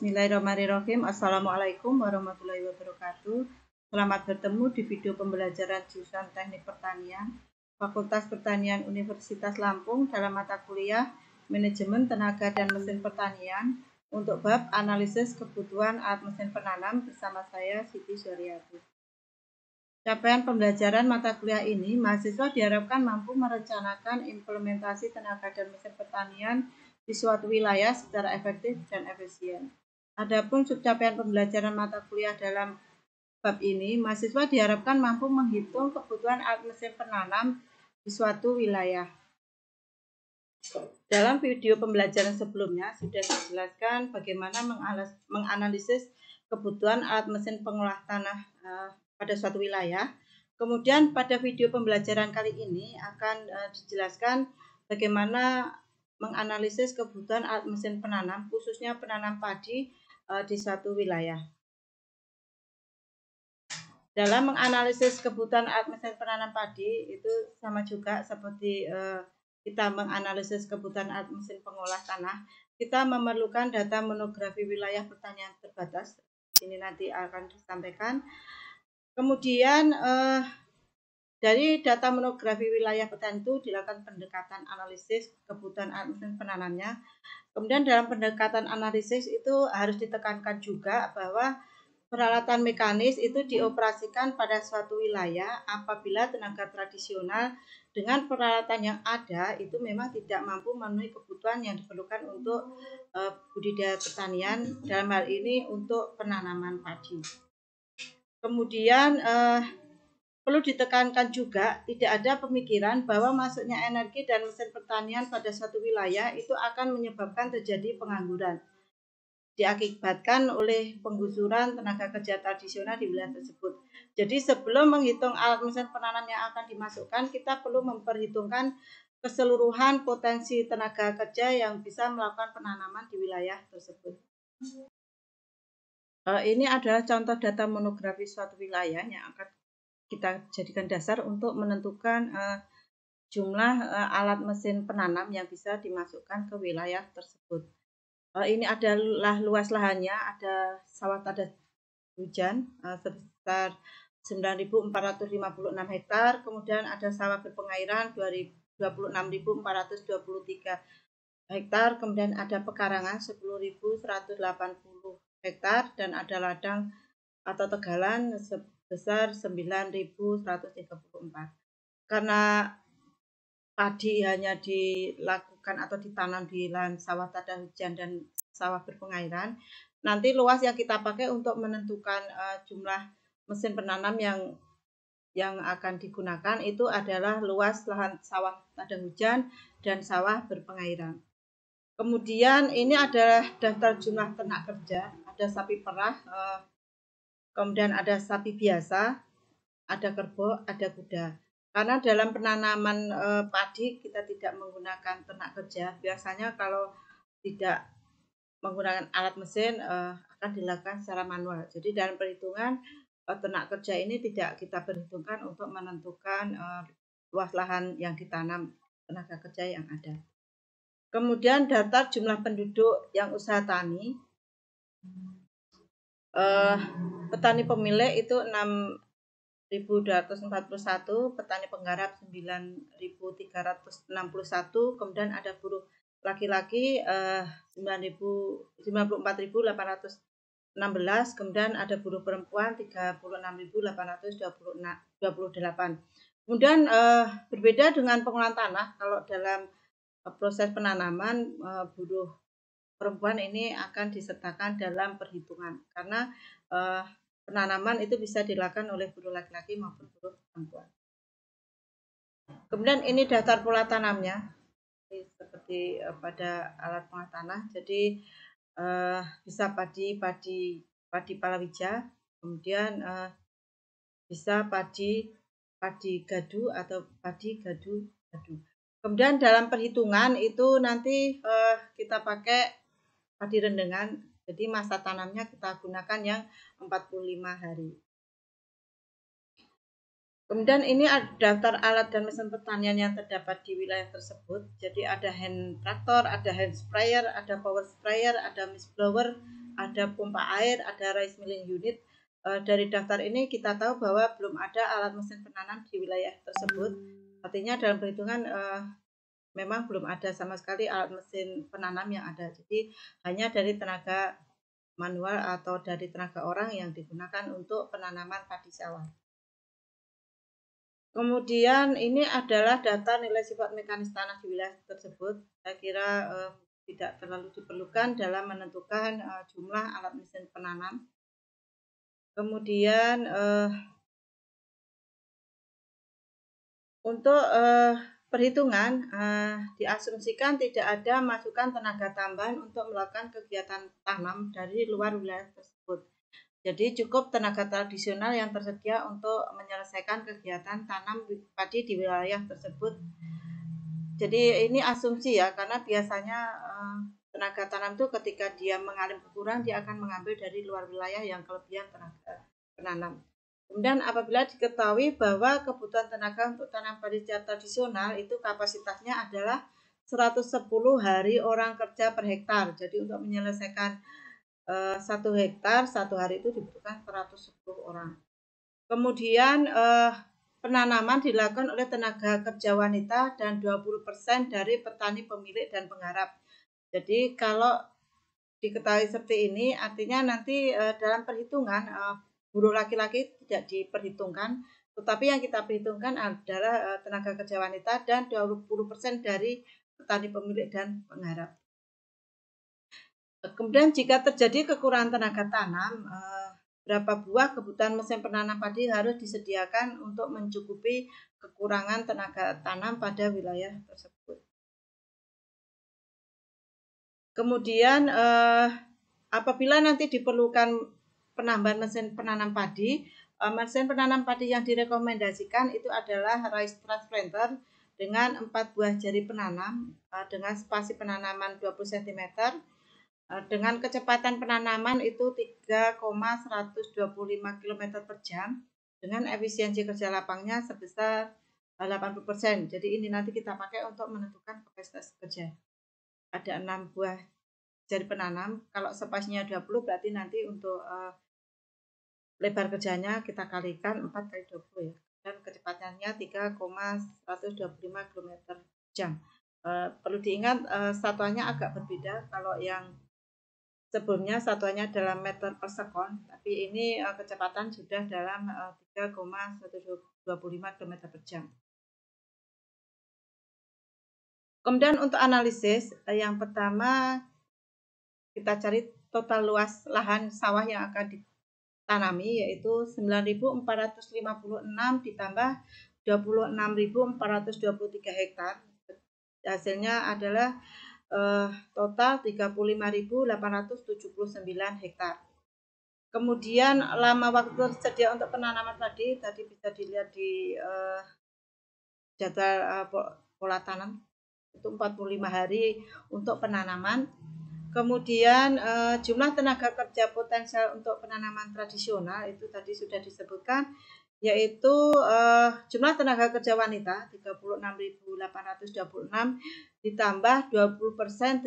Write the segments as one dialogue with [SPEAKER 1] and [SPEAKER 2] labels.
[SPEAKER 1] Bismillahirrahmanirrahim. Assalamualaikum warahmatullahi wabarakatuh. Selamat bertemu di video pembelajaran jurusan Teknik Pertanian, Fakultas Pertanian Universitas Lampung dalam mata kuliah Manajemen Tenaga dan Mesin Pertanian untuk bab analisis kebutuhan alat mesin penanam bersama saya Siti Suryati. Capaian pembelajaran mata kuliah ini, mahasiswa diharapkan mampu merencanakan implementasi tenaga dan mesin pertanian di suatu wilayah secara efektif dan efisien. Adapun subcapaian pembelajaran mata kuliah dalam bab ini, mahasiswa diharapkan mampu menghitung kebutuhan alat mesin penanam di suatu wilayah. Dalam video pembelajaran sebelumnya sudah dijelaskan bagaimana menganalisis kebutuhan alat mesin pengolah tanah pada suatu wilayah. Kemudian pada video pembelajaran kali ini akan dijelaskan bagaimana menganalisis kebutuhan alat mesin penanam, khususnya penanam padi di suatu wilayah. Dalam menganalisis kebutuhan alat mesin penanam padi itu sama juga seperti kita menganalisis kebutuhan alat mesin pengolah tanah. Kita memerlukan data monografi wilayah pertanian terbatas. Ini nanti akan disampaikan. Kemudian dari data monografi wilayah pertanian itu dilakukan pendekatan analisis kebutuhan alat mesin penanamnya. Kemudian dalam pendekatan analisis itu harus ditekankan juga bahwa peralatan mekanis itu dioperasikan pada suatu wilayah apabila tenaga tradisional dengan peralatan yang ada itu memang tidak mampu memenuhi kebutuhan yang diperlukan untuk budidaya pertanian, dalam hal ini untuk penanaman padi. Kemudian perlu ditekankan juga tidak ada pemikiran bahwa masuknya energi dan mesin pertanian pada suatu wilayah itu akan menyebabkan terjadi pengangguran, diakibatkan oleh penggusuran tenaga kerja tradisional di wilayah tersebut. Jadi sebelum menghitung alat mesin penanam yang akan dimasukkan, kita perlu memperhitungkan keseluruhan potensi tenaga kerja yang bisa melakukan penanaman di wilayah tersebut. Ini adalah contoh data monografi suatu wilayah yang akan kita jadikan dasar untuk menentukan jumlah alat mesin penanam yang bisa dimasukkan ke wilayah tersebut. Ini adalah luas lahannya, ada sawah tada hujan sebesar 9.456 hektar, kemudian ada sawah berpengairan 26.423 hektar, kemudian ada pekarangan 10.180 hektar, dan ada ladang atau tegalan sebesar 9.134. Karena padi hanya dilakukan atau ditanam di lahan sawah tada hujan dan sawah berpengairan, nanti luas yang kita pakai untuk menentukan jumlah mesin penanam yang akan digunakan itu adalah luas lahan sawah tada hujan dan sawah berpengairan. Kemudian ini adalah daftar jumlah ternak kerja, ada sapi perah, kemudian ada sapi biasa, ada kerbau, ada kuda. Karena dalam penanaman padi kita tidak menggunakan ternak kerja, biasanya kalau tidak menggunakan alat mesin akan dilakukan secara manual. Jadi dalam perhitungan ternak kerja ini tidak kita perhitungkan untuk menentukan luas lahan yang ditanam tenaga kerja yang ada. Kemudian daftar jumlah penduduk yang usaha tani. Petani pemilik itu 6.241, petani penggarap 9.361, kemudian ada buruh laki-laki 94.816, kemudian ada buruh perempuan 36.828. Kemudian berbeda dengan pengolahan tanah, kalau dalam proses penanaman buruh perempuan ini akan disertakan dalam perhitungan karena penanaman itu bisa dilakukan oleh buruh laki-laki maupun buruh perempuan. Kemudian ini daftar pola tanamnya seperti pada alat pengolah tanah. Jadi bisa padi palawija, kemudian bisa padi gadu atau padi gadu. Kemudian dalam perhitungan itu nanti kita pakai padi rendengan. Jadi masa tanamnya kita gunakan yang 45 hari. Kemudian ini ada daftar alat dan mesin pertanian yang terdapat di wilayah tersebut. Jadi ada hand traktor, ada hand sprayer, ada power sprayer, ada mist blower, ada pompa air, ada rice milling unit. Dari daftar ini kita tahu bahwa belum ada alat mesin penanam di wilayah tersebut. Artinya dalam perhitungan memang belum ada sama sekali alat mesin penanam yang ada. Jadi hanya dari tenaga manual atau dari tenaga orang yang digunakan untuk penanaman padi sawah. Kemudian ini adalah data nilai sifat mekanis tanah di wilayah tersebut. Saya kira tidak terlalu diperlukan dalam menentukan jumlah alat mesin penanam. Kemudian untuk perhitungan diasumsikan tidak ada masukan tenaga tambahan untuk melakukan kegiatan tanam dari luar wilayah tersebut. Jadi cukup tenaga tradisional yang tersedia untuk menyelesaikan kegiatan tanam padi di wilayah tersebut. Jadi ini asumsi ya, karena biasanya tenaga tanam itu ketika dia mengalami berkurang, dia akan mengambil dari luar wilayah yang kelebihan tenaga penanam. Kemudian apabila diketahui bahwa kebutuhan tenaga untuk tanam padi secara tradisional itu kapasitasnya adalah 110 hari orang kerja per hektar. Jadi untuk menyelesaikan 1 hektar 1 hari itu dibutuhkan 110 orang. Kemudian penanaman dilakukan oleh tenaga kerja wanita dan 20% dari petani pemilik dan penggarap. Jadi kalau diketahui seperti ini, artinya nanti dalam perhitungan buruh laki-laki tidak diperhitungkan, tetapi yang kita perhitungkan adalah tenaga kerja wanita dan 20% dari petani pemilik dan penggarap. Kemudian jika terjadi kekurangan tenaga tanam, berapa buah kebutuhan mesin penanam padi harus disediakan untuk mencukupi kekurangan tenaga tanam pada wilayah tersebut. Kemudian apabila nanti diperlukan penambahan mesin penanam padi, mesin penanam padi yang direkomendasikan itu adalah rice transplanter dengan 4 buah jari penanam dengan spasi penanaman 20 cm. Dengan kecepatan penanaman itu 3,125 km per jam dengan efisiensi kerja lapangnya sebesar 80%. Jadi ini nanti kita pakai untuk menentukan kapasitas kerja. Ada 6 buah jari penanam. Kalau spasinya 20 berarti nanti untuk lebar kerjanya kita kalikan 4 kali 20 ya. Dan kecepatannya 3,125 km per jam. Perlu diingat satuannya agak berbeda. Kalau yang sebelumnya satuannya dalam meter per sekon, tapi ini kecepatan sudah dalam 3,125 km per jam. Kemudian untuk analisis, yang pertama kita cari total luas lahan sawah yang akan ditanami, yaitu 9.456 ditambah 26.423 hektar. Hasilnya adalah total 35.879 hektar. Kemudian lama waktu tersedia untuk penanaman tadi bisa dilihat di jadwal pola tanam itu 45 hari untuk penanaman. Kemudian jumlah tenaga kerja potensial untuk penanaman tradisional itu tadi sudah disebutkan, yaitu jumlah tenaga kerja wanita 36.826 ditambah 20%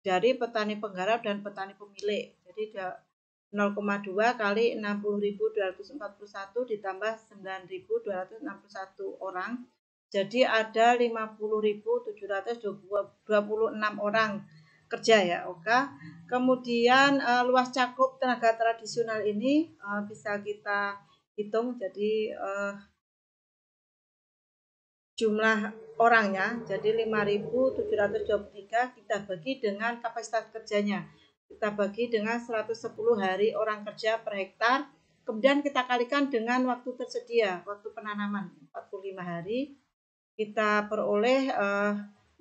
[SPEAKER 1] dari petani penggarap dan petani pemilik. Jadi 0,2 kali 60.241 ditambah 9.261 orang. Jadi ada 50.726 orang kerja ya, oke. Kemudian luas cakup tenaga tradisional ini bisa kita hitung. Jadi jumlah orangnya jadi 5.723 kita bagi dengan kapasitas kerjanya. Kita bagi dengan 110 hari orang kerja per hektar. Kemudian kita kalikan dengan waktu tersedia, waktu penanaman 45 hari. Kita peroleh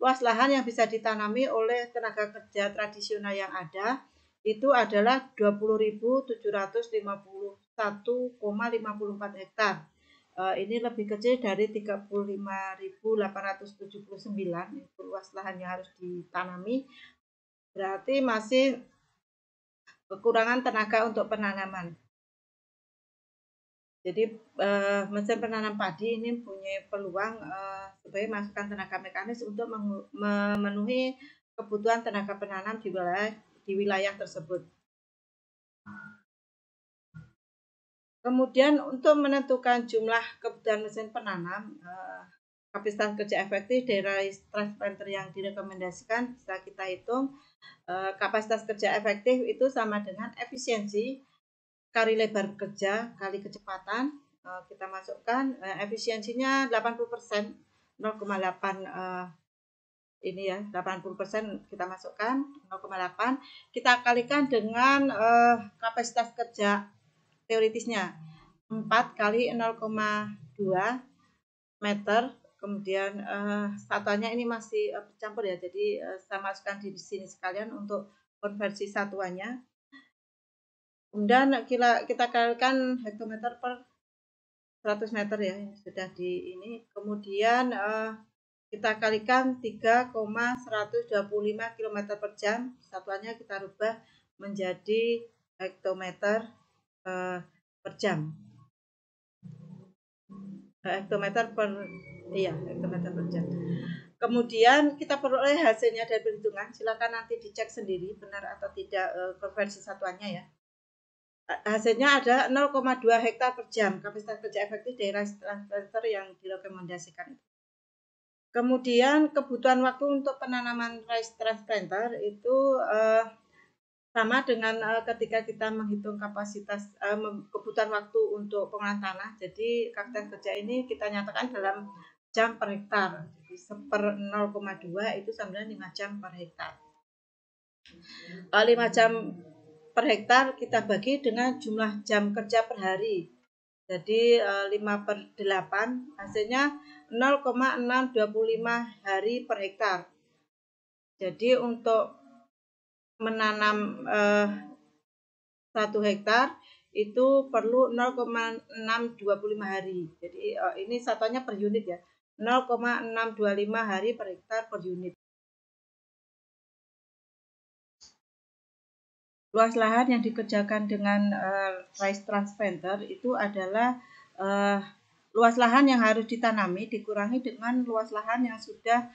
[SPEAKER 1] luas lahan yang bisa ditanami oleh tenaga kerja tradisional yang ada itu adalah 20.751,54 hektar. Ini lebih kecil dari 35.879 itu luas lahan yang harus ditanami. Berarti masih kekurangan tenaga untuk penanaman. Jadi mesin penanam padi ini punya peluang sebagai masukan tenaga mekanis untuk memenuhi kebutuhan tenaga penanam di wilayah tersebut. Kemudian untuk menentukan jumlah kebutuhan mesin penanam, kapasitas kerja efektif dari transplanter yang direkomendasikan bisa kita hitung. Kapasitas kerja efektif itu sama dengan efisiensi kali lebar kerja kali kecepatan. Kita masukkan efisiensinya 80%, 0,8 ini ya, 80% kita masukkan 0,8, kita kalikan dengan kapasitas kerja teoritisnya 4 kali 0,2 meter. Kemudian satuannya ini masih bercampur ya, jadi saya masukkan di sini sekalian untuk konversi satuannya. Kemudian kita kalikan hektometer per 100 meter ya, sudah di ini. Kemudian kita kalikan 3,125 km per jam. Satuannya kita rubah menjadi hektometer per jam. Hektometer per jam. Kemudian kita peroleh hasilnya dari perhitungan. Silakan nanti dicek sendiri benar atau tidak konversi satuannya ya. Hasilnya ada 0,2 hektar per jam kapasitas kerja efektif daerah transplanter yang direkomendasikan. Kemudian kebutuhan waktu untuk penanaman rice transplanter itu sama dengan ketika kita menghitung kapasitas kebutuhan waktu untuk pengolahan tanah. Jadi kapasitas kerja ini kita nyatakan dalam jam per hektar. Jadi 1/0,2 itu sama dengan 5 jam per hektar. 5 jam per hektar kita bagi dengan jumlah jam kerja per hari. Jadi 5/8 hasilnya 0,625 hari per hektar. Jadi untuk menanam 1 hektar itu perlu 0,625 hari. Jadi ini satuannya per unit ya. 0,625 hari per hektar per unit. Luas lahan yang dikerjakan dengan rice transplanter itu adalah luas lahan yang harus ditanami dikurangi dengan luas lahan yang sudah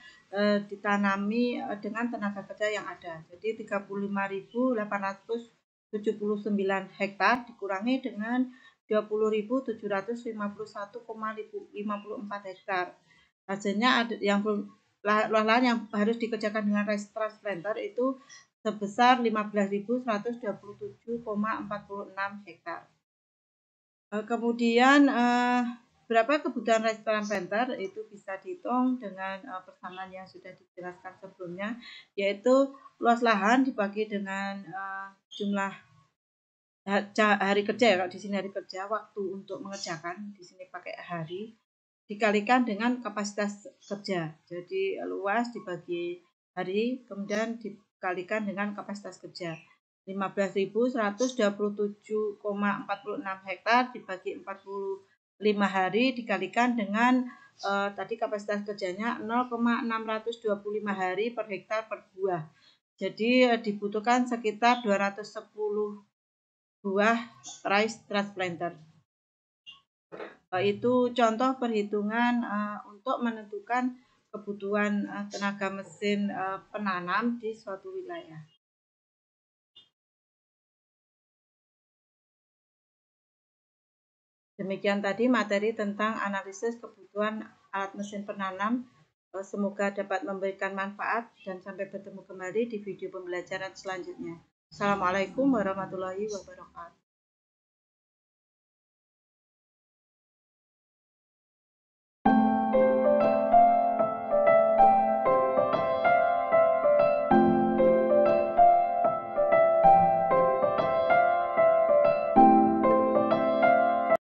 [SPEAKER 1] ditanami dengan tenaga kerja yang ada. Jadi 35.879 hektar dikurangi dengan 20.751,54 hektar. Hasilnya ada yang luas lahan yang harus dikerjakan dengan rice transplanter itu sebesar 15.127,46 hektar. Kemudian berapa kebutuhan rice transplanter itu bisa dihitung dengan persamaan yang sudah dijelaskan sebelumnya, yaitu luas lahan dibagi dengan jumlah hari kerja ya, kalau di sini hari kerja, waktu untuk mengerjakan di sini pakai hari dikalikan dengan kapasitas kerja. Jadi luas dibagi hari, kemudian dikalikan dengan kapasitas kerja. 15.127,46 hektar dibagi 45 hari dikalikan dengan tadi kapasitas kerjanya 0,625 hari per hektar per buah. Jadi dibutuhkan sekitar 210 buah rice transplanter. Itu contoh perhitungan untuk menentukan kebutuhan tenaga mesin penanam di suatu wilayah. Demikian tadi materi tentang analisis kebutuhan alat mesin penanam. Semoga dapat memberikan manfaat dan sampai bertemu kembali di video pembelajaran selanjutnya. Assalamualaikum warahmatullahi wabarakatuh.